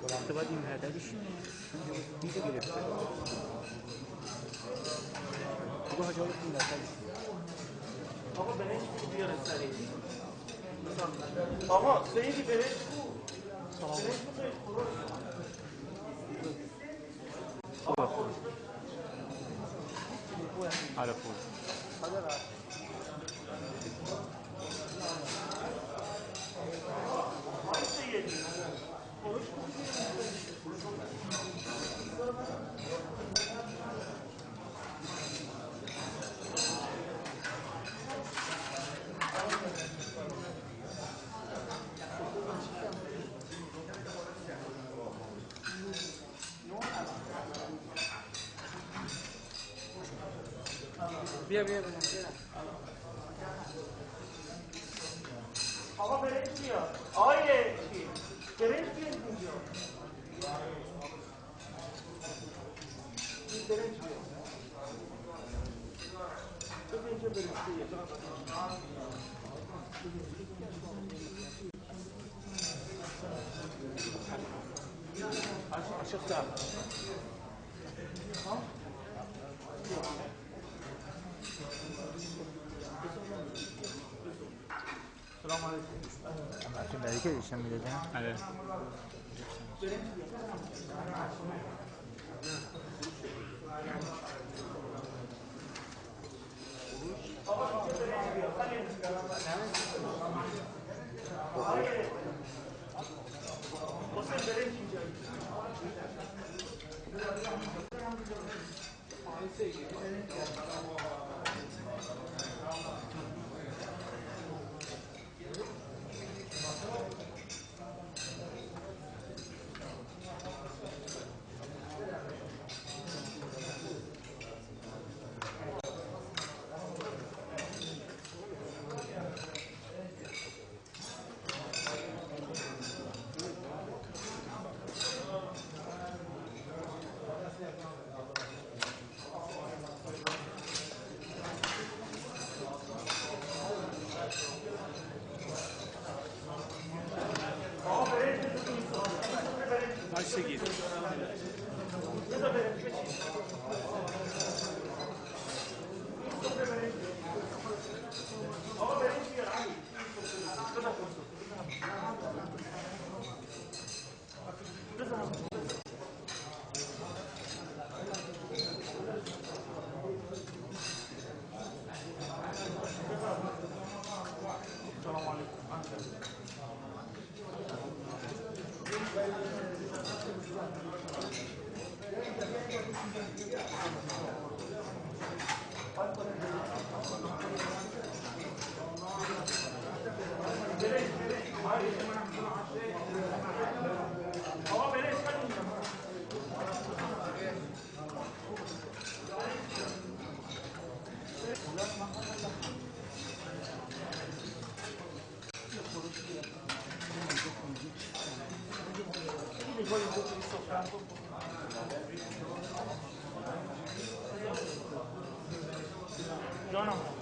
تو باید این هدفش دیده گرفته دیگه ها جایی این نتایش آقا برنج بیاره سریع آقا سیدی برنج برنج بخواه خوبه آره خوبه بیا آقا برنج بیا آیه چی؟ برنج بیا اینجا برنج بیا بیا اینجا برنج بیا شفتها سلام علیکم عشان برای که داشتم میدادم آره seguir. جانم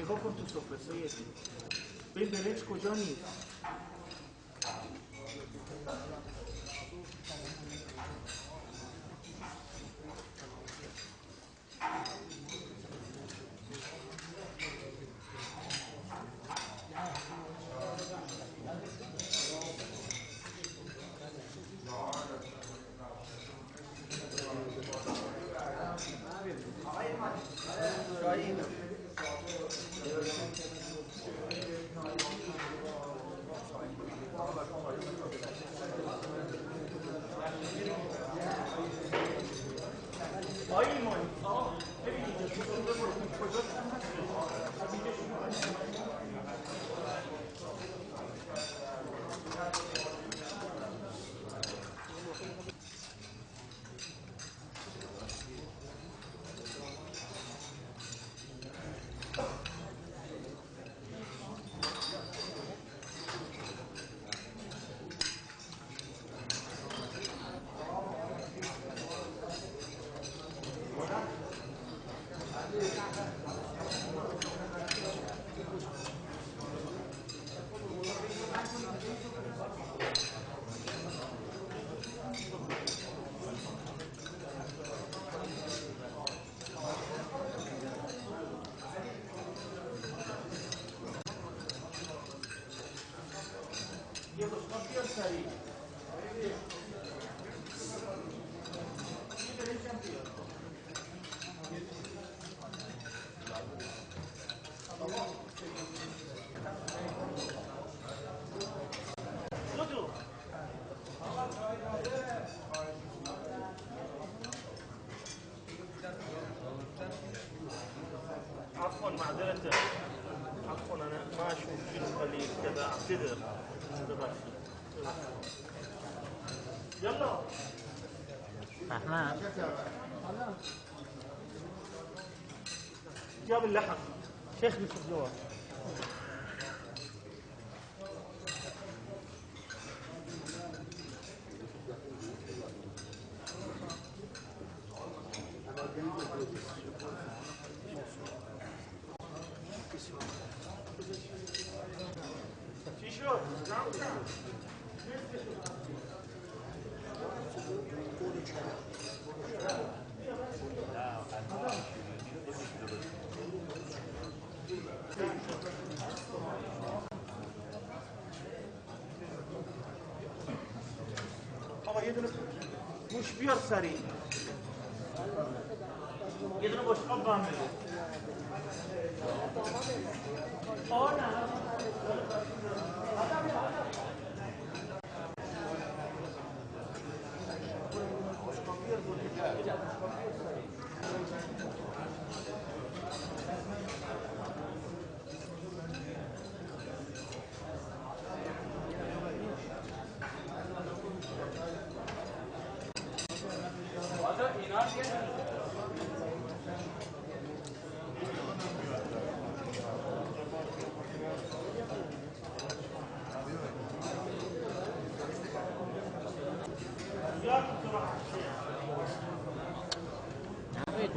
نگاه کن تو سفره سیدی ببین برنج کجا نیست شاهین عفوا معذرة، عفوا انا ما اشوف شنو قليل كذا اعتذر. يلا احنا جاب اللحم شيخ بيشوف جوا. مش بير سريع يضرب وش قبام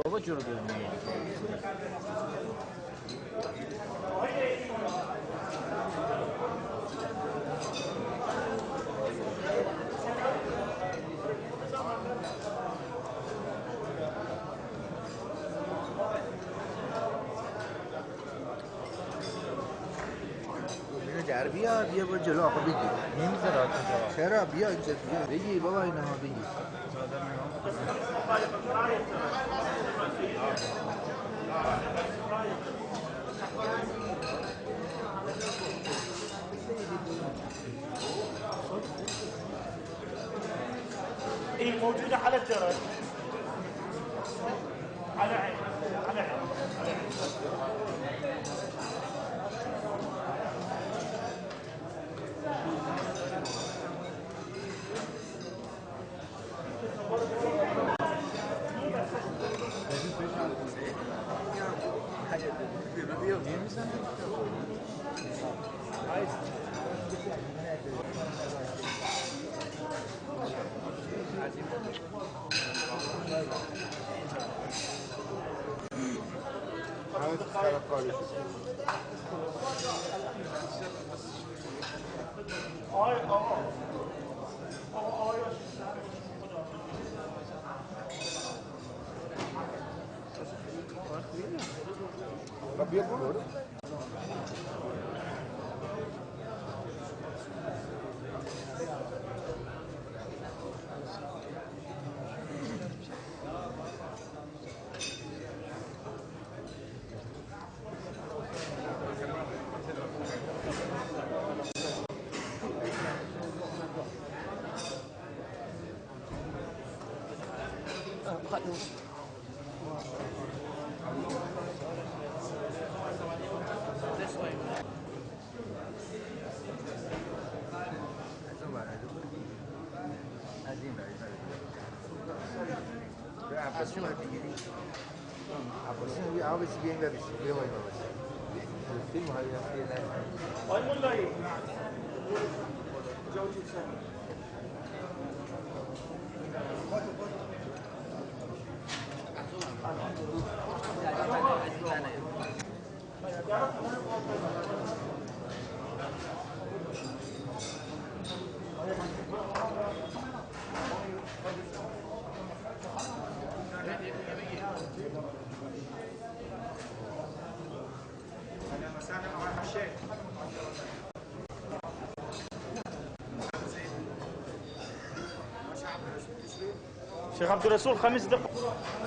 بابا جور دادی در بیا با جلو آقا بگیر نمیذاره آتش چرا بیا اینجا بیا بگیر بابا اینها بگیر ايه موجودة على الجرس على عين على عين على عين. بیا برو از این برای به عباسی باید بگیری عباسی نبی عباسی بیاین و بشید بیا باید عباسی فیلم های هستی نه آی مولایی شيخ عبد الرسول 5 دقائق